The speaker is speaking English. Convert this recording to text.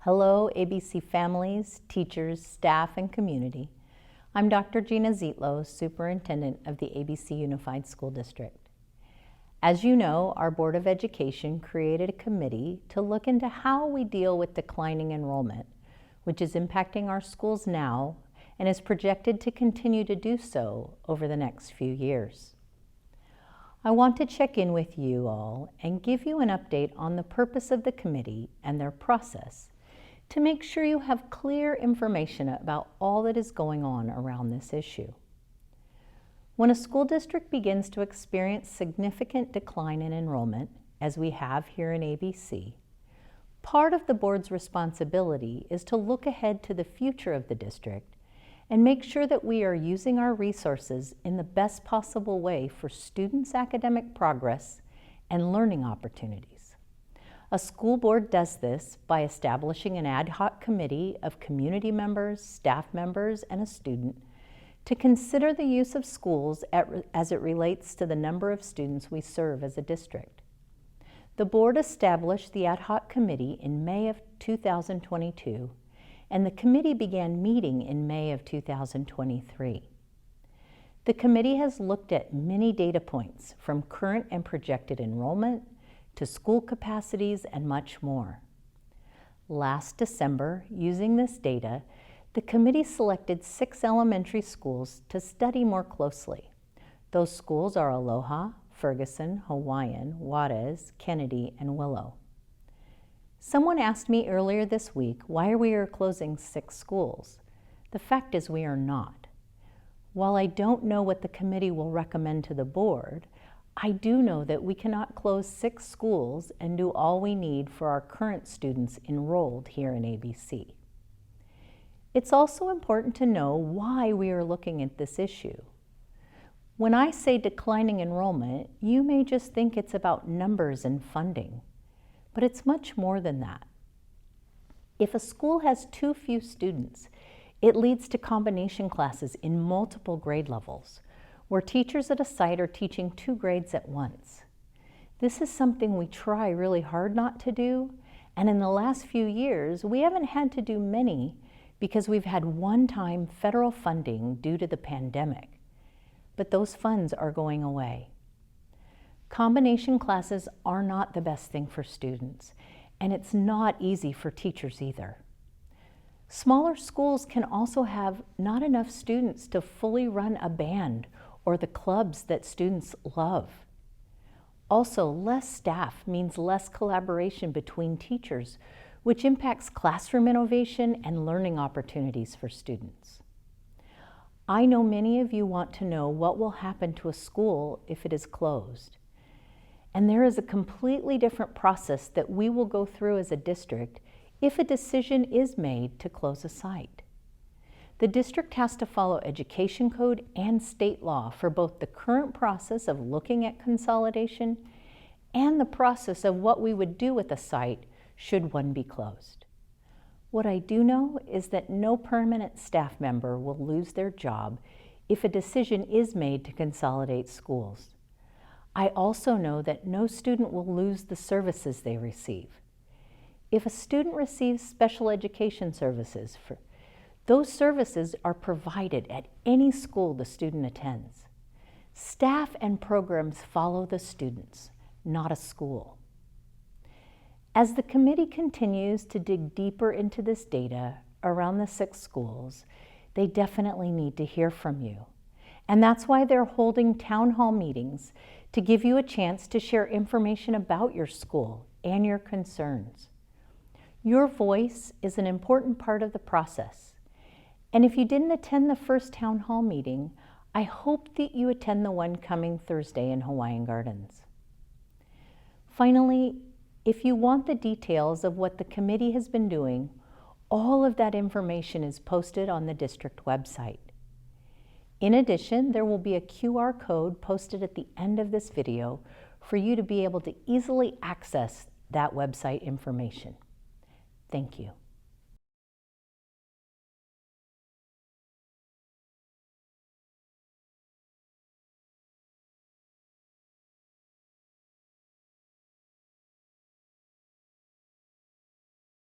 Hello, ABC families, teachers, staff, and community. I'm Dr. Gina Zietlow, Superintendent of the ABC Unified School District. As you know, our Board of Education created a committee to look into how we deal with declining enrollment, which is impacting our schools now and is projected to continue to do so over the next few years. I want to check in with you all and give you an update on the purpose of the committee and their process to make sure you have clear information about all that is going on around this issue. When a school district begins to experience significant decline in enrollment, as we have here in ABC, part of the board's responsibility is to look ahead to the future of the district and make sure that we are using our resources in the best possible way for students' academic progress and learning opportunities. A school board does this by establishing an ad hoc committee of community members, staff members, and a student to consider the use of schools as it relates to the number of students we serve as a district. The board established the ad hoc committee in May of 2022, and the committee began meeting in May of 2023. The committee has looked at many data points from current and projected enrollment to school capacities and much more. Last December, using this data, the committee selected 6 elementary schools to study more closely. Those schools are Aloha, Ferguson, Hawaiian, Juarez, Kennedy, and Willow. Someone asked me earlier this week why we are closing 6 schools. The fact is we are not. While I don't know what the committee will recommend to the board, I do know that we cannot close 6 schools and do all we need for our current students enrolled here in ABC. It's also important to know why we are looking at this issue. When I say declining enrollment, you may just think it's about numbers and funding, but it's much more than that. If a school has too few students, it leads to combination classes in multiple grade levels, where teachers at a site are teaching 2 grades at once. This is something we try really hard not to do, and in the last few years, we haven't had to do many because we've had one-time federal funding due to the pandemic. But those funds are going away. Combination classes are not the best thing for students, and it's not easy for teachers either. Smaller schools can also have not enough students to fully run a band or the clubs that students love. Also, less staff means less collaboration between teachers, which impacts classroom innovation and learning opportunities for students. I know many of you want to know what will happen to a school if it is closed. And there is a completely different process that we will go through as a district if a decision is made to close a site. The district has to follow education code and state law for both the current process of looking at consolidation and the process of what we would do with a site should one be closed. What I do know is that no permanent staff member will lose their job if a decision is made to consolidate schools. I also know that no student will lose the services they receive. If a student receives special education services, those services are provided at any school the student attends. Staff and programs follow the students, not a school. As the committee continues to dig deeper into this data around the 6 schools, they definitely need to hear from you. And that's why they're holding town hall meetings to give you a chance to share information about your school and your concerns. Your voice is an important part of the process. And if you didn't attend the first town hall meeting, I hope that you attend the one coming Thursday in Hawaiian Gardens. Finally, if you want the details of what the committee has been doing, all of that information is posted on the district website. In addition, there will be a QR code posted at the end of this video for you to be able to easily access that website information. Thank you.